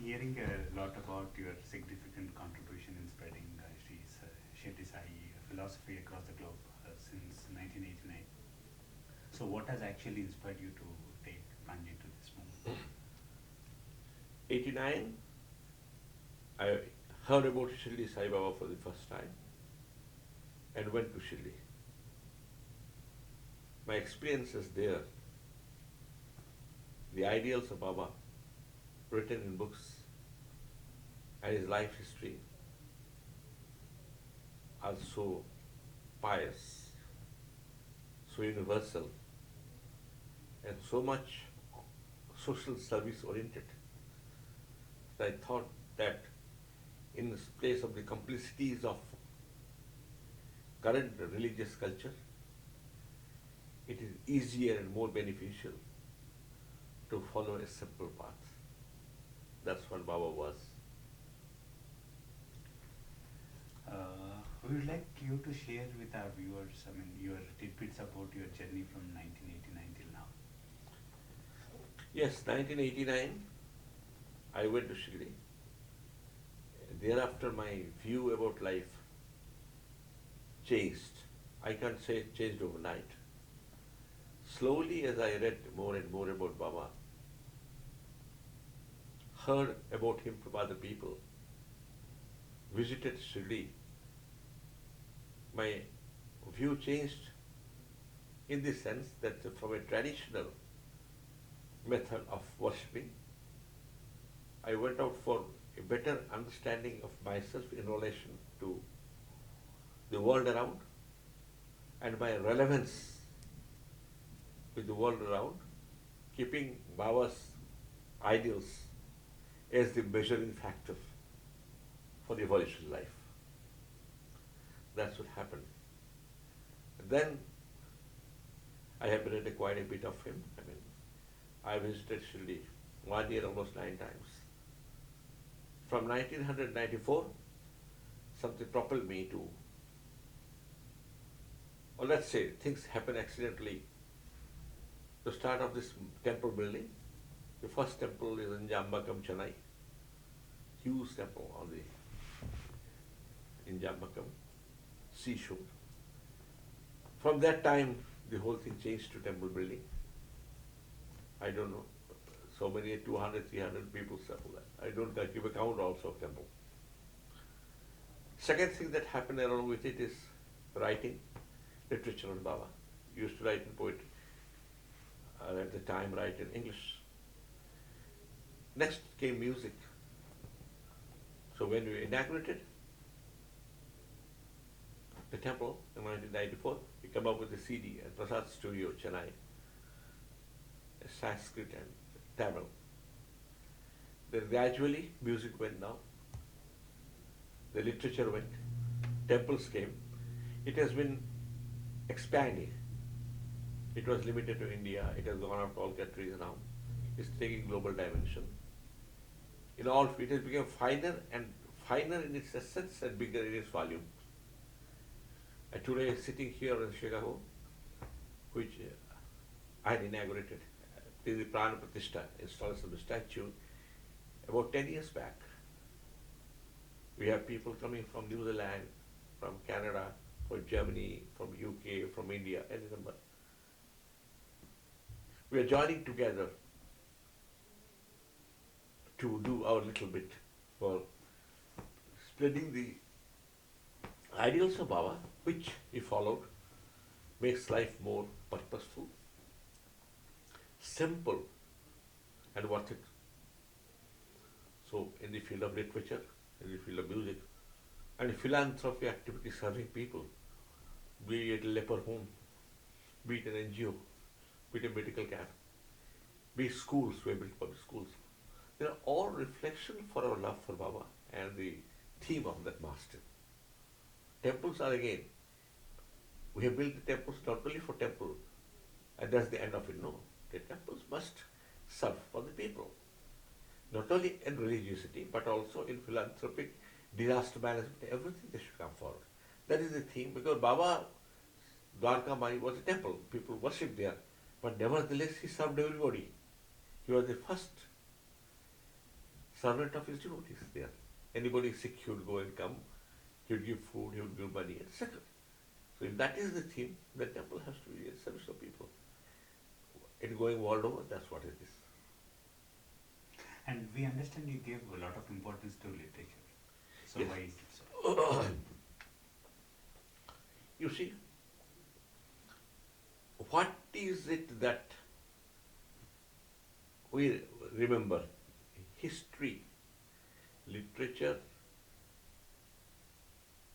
hearing a lot about your significant contribution in spreading Shri Sai philosophy across the globe since 1989. So, what has actually inspired you to take plunge into this movement? 89, I heard about Shri Sai Baba for the first time and went to Shri. My experiences there, the ideals of Baba written in books and his life history are so pious, so universal, and so much social service oriented that I thought that in this place of the complicities of current religious culture, it is easier and more beneficial to follow a simple path. That's what Baba was. We would like you to share with our viewers, your tidbits about your journey from 1989 till now. Yes, 1989, I went to Shri. Thereafter, my view about life changed. I can't say it changed overnight. Slowly, as I read more and more about Baba, heard about him from other people, visited Shri, my view changed in the sense that from a traditional method of worshipping, I went out for a better understanding of myself in relation to the world around and my relevance with the world around, keeping Baba's ideals as the measuring factor for the evolution life. That's what happened. Then I have read quite a bit of him. I visited Shri 1 year almost 9 times. From 1994, something propelled me to, or let's say things happen accidentally, to start off this temple building. The first temple is in Jambakam, Chennai. Huge temple in Jambakam, seashore. From that time, the whole thing changed to temple building. I don't know, so many 200, 300 people settle that. I don't keep a count also of temple. Second thing that happened along with it is writing, literature on Baba. Used to write in poetry. At the time, write in English. Next came music. So when we inaugurated the temple in 1994, we came up with a CD at Prasad Studio, Chennai, Sanskrit and Tamil. Then gradually music went down, the literature went, temples came. It has been expanding. It was limited to India, it has gone out to all countries now. It's taking global dimension. In all, it has become finer and finer in its essence and bigger in its volume. Today, sitting here in Chicago, which I had inaugurated, the Prana Pratishtha, installation of the statue, about 10 years back. We have people coming from New Zealand, from Canada, from Germany, from UK, from India, any number. We are joining together to do our little bit for spreading the ideals of Baba, which he followed, makes life more purposeful, simple, and worth it. So, in the field of literature, in the field of music, and philanthropy activity serving people, be it a leper home, be it an NGO, be it a medical camp, be it schools, we have built public schools. They are all reflection for our love for Baba and the theme of that master. Temples are again, we have built the temples not only for temple, and that's the end of it. No, the temples must serve for the people. Not only in religiosity, but also in philanthropic, disaster management, everything they should come forward. That is the theme, because Baba Dwarka Mai was a temple, people worshipped there, but nevertheless he served everybody. He was the first servant of his devotees there. Anybody sick, he would go and come, he would give food, he would give money, etc. So if that is the theme, the temple has to be in service of people. It going world over, that's what it is. And we understand you gave a lot of importance to literature. So Yes. why is it so? You see, what is it that we remember? History, literature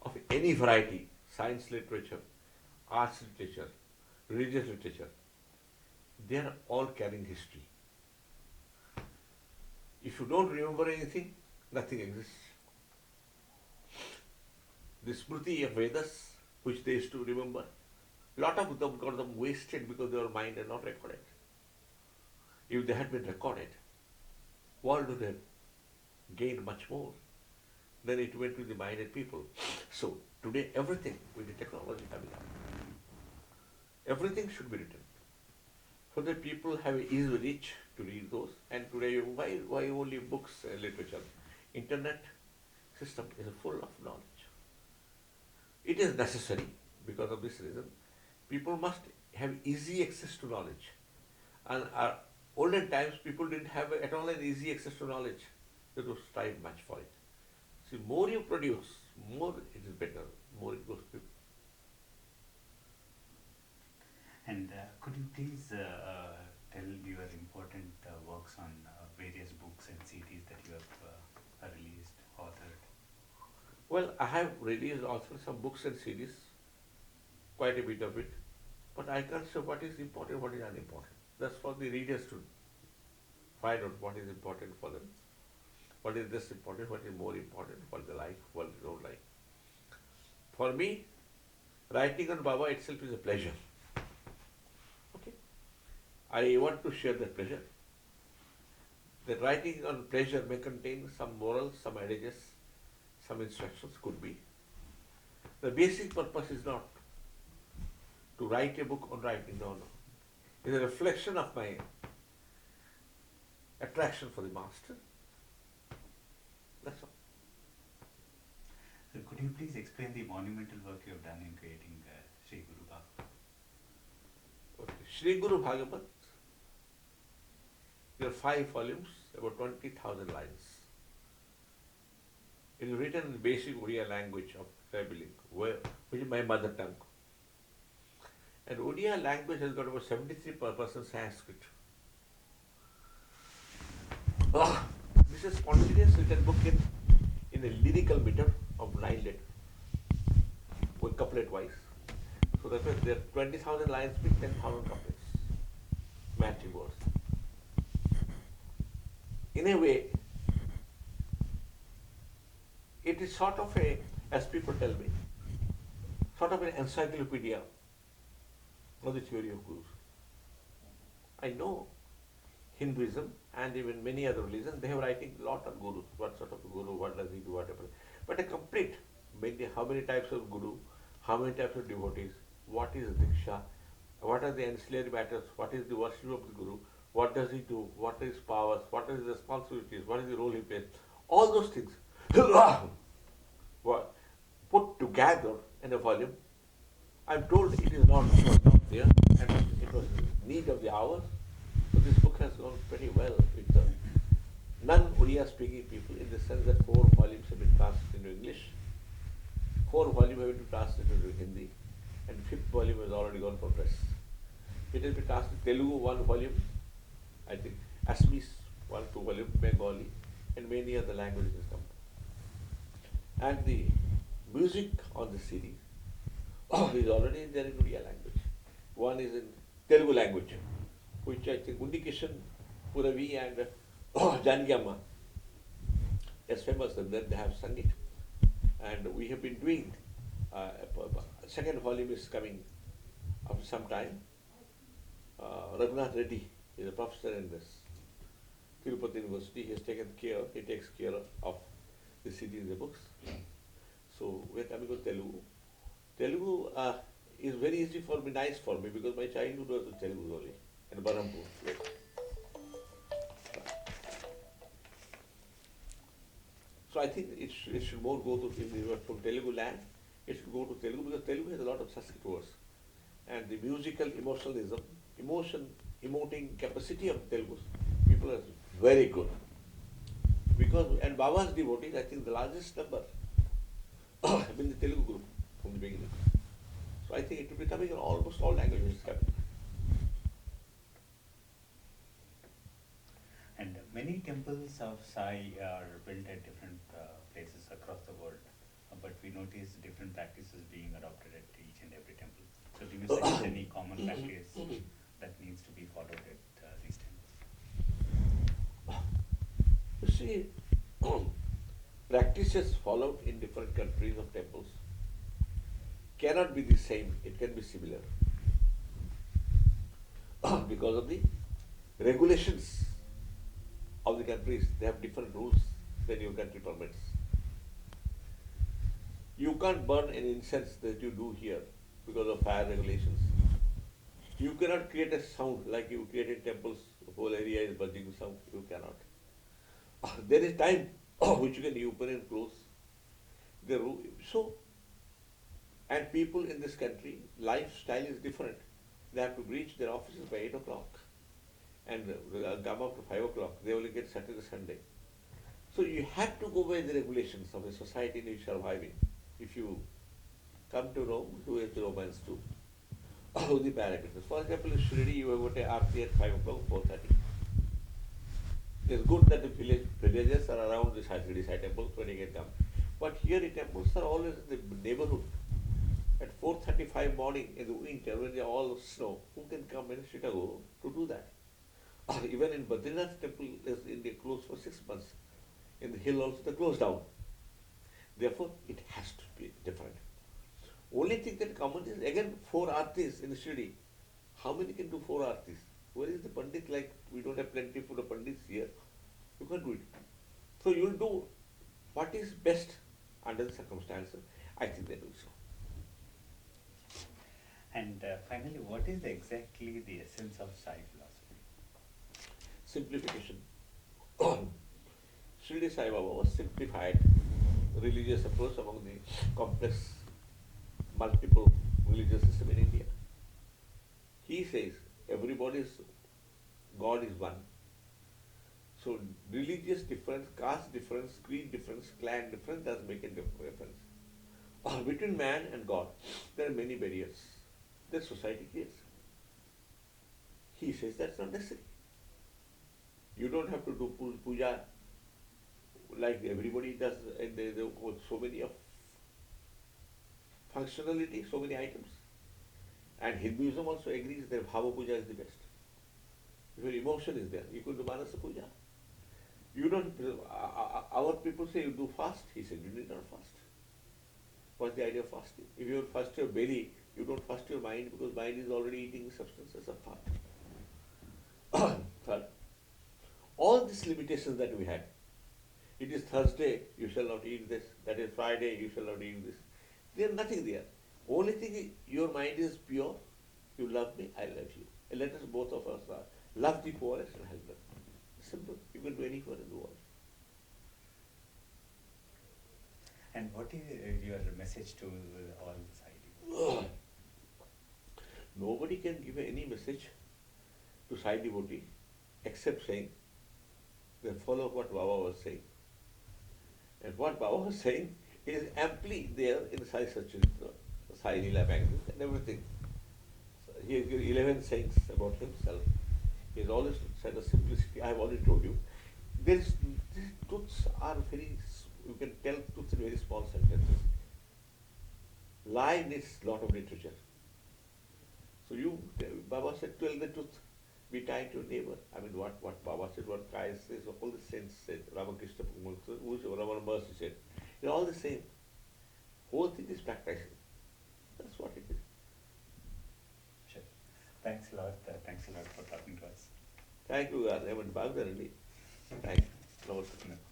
of any variety, science literature, arts literature, religious literature, they are all carrying history. If you don't remember anything, nothing exists. The Smriti of Vedas, which they used to remember, lot of them got them wasted because they were mined and not recorded. If they had been recorded, world would have gained much more. Then it went to the minded people. So today everything with the technology coming up, everything should be written. So that people have easy reach to read those. And today why only books and literature? Internet system is full of knowledge. It is necessary because of this reason. People must have easy access to knowledge. And olden times people didn't have at all an easy access to knowledge. They would strive much for it. See, more you produce, more it is better, more it goes to. And could you please tell your important works on various books and CDs that you have released, authored? Well, I have released also some books and CDs, quite a bit of it, but I can't say what is important, what is unimportant. That's for the readers to find out what is important for them, what is less important, what is more important, what they like, what they don't like. For me, writing on Baba itself is a pleasure. Okay, I want to share that pleasure. The writing on pleasure may contain some morals, some adages, some instructions, could be. The basic purpose is not to write a book on writing, no. It's a reflection of my attraction for the master. That's all. So could you please explain the monumental work you have done in creating Shri Guru Bhagavad? Okay. Shri Guru Bhagavat, there are 5 volumes, about 20,000 lines. It is written in the basic Odia language of Tribling, which is my mother tongue. And Odia language has got about 73% Sanskrit. This is spontaneous written book in a lyrical meter of 9 letters, with couplet wise. So that means there are 20,000 lines with 10,000 couplets, matching words. In a way, it is sort of a, as people tell me, sort of an encyclopedia of the theory of gurus. I know Hinduism and even many other religions, they have writing a lot on gurus, what sort of a guru, what does he do, whatever. But a complete, how many types of guru, how many types of devotees, what is Diksha, what are the ancillary matters, what is the worship of the guru, what does he do, what is his powers, what are his responsibilities, what is the role he plays, all those things were put together in a volume. I'm told it is not, it was not there, and it was in need of the hour. So this book has gone pretty well with the non-Odia speaking people, in the sense that 4 volumes have been translated into English, 4 volumes have been translated into Hindi, and 5th volume has already gone for press. It has been translated Telugu 1 volume, I think Assamese 1-2 volume, Bengali, and many other languages come. And the music on the CD is already there in Odia language. One is in Telugu language, which I think Undikishan, Puravi and Jangyamma is famous, and then they have sung it. And we have been doing, second volume is coming after some time. Raghunath Reddy is a professor in this Tirupati University. He has taken care, he takes care of the CD and the books. So we are coming to Telugu. Telugu is very easy for me, nice for me, because my childhood was in Telugu only, in Berhampur. I think it should more go to, if you are from Telugu land, it should go to Telugu because Telugu has a lot of Sanskrit words. And the musical emotionalism, emoting capacity of Telugu people are very good. Because, and Baba's devotees, I think the largest number have been the Telugu group from the beginning. So I think it will be coming in almost all languages coming. And many temples of Sai are built at different places across the world, but we notice different practices being adopted at each and every temple. So do you suggest any common practice that needs to be followed at these temples? You see, practices followed in different countries of temples cannot be the same, it can be similar. Because of the regulations of the countries, they have different rules than your country permits. You can't burn an incense that you do here because of fire regulations. You cannot create a sound like you create in temples, the whole area is buzzing sound, you cannot. There is time which you can open and close. So, and people in this country, lifestyle is different. They have to reach their offices by 8 o'clock and come up to 5 o'clock. They only get Saturday, Sunday. So you have to go by the regulations of the society in which you are surviving. If you come to Rome, do as the Romans do. The parameters. For example, in Shri, you have got a Aarti at 5 o'clock, 4:30. It's good that the villages are around the Shri Sai temple when you can come. But here the temples are always in the neighborhood. At 4:35 morning in the winter when they all snow, who can come in Chicago to do that? Or even in Badrinath temple is in the closed for 6 months. In the hill also they closed down. Therefore, it has to be different. Only thing that common is again 4 artis in the Shri. How many can do 4 artis? Where is the pandit? Like we don't have plenty for the pandits here. You can't do it. So you will do what is best under the circumstances. I think they do so. And finally, what is exactly the essence of Sai philosophy? Simplification. Shri Sai Baba was simplified religious approach among the complex, multiple religious system in India. He says everybody's God is one. So religious difference, caste difference, creed difference, clan difference does make a difference. Between man and God, there are many barriers that society creates. He says that's not necessary. You don't have to do puja like everybody does, and there are so many of functionality, so many items. And Hinduism also agrees that Bhava Puja is the best. If your emotion is there, you could do Manasa Puja. You don't, our people say you do fast. He said you need not fast. What's the idea of fasting? If you fast your belly, you don't fast your mind because mind is already eating substances of fat. Third, all these limitations that we had. It is Thursday, you shall not eat this. That is Friday, you shall not eat this. There is nothing there. Only thing is, your mind is pure. You love me, I love you. And let us both of us love the poorest and help them. Simple. You can do anywhere in the world. And what is your message to all Sai devotees? Nobody can give any message to Sai devotee except saying, they follow what Baba was saying. And what Baba was saying is amply there in the Sai Satcharitra, Sai Leela magazine and everything. So he has given 11 sayings about himself. He has always said a simplicity. I have already told you. These truths are very, you can tell truths in very small sentences. Lie needs a lot of literature. So Baba said, tell the truth. Be kind to your neighbor. I mean, what Baba said, what Kai says, all the saints said, Ramakrishna, Ramana Maharshi said. It's all the same. Whole thing is practicing. That's what it is. Sure. Thanks a lot. Thanks a lot for talking to us. Thank you, guys. I haven't bugged already. Thank you. Namaste.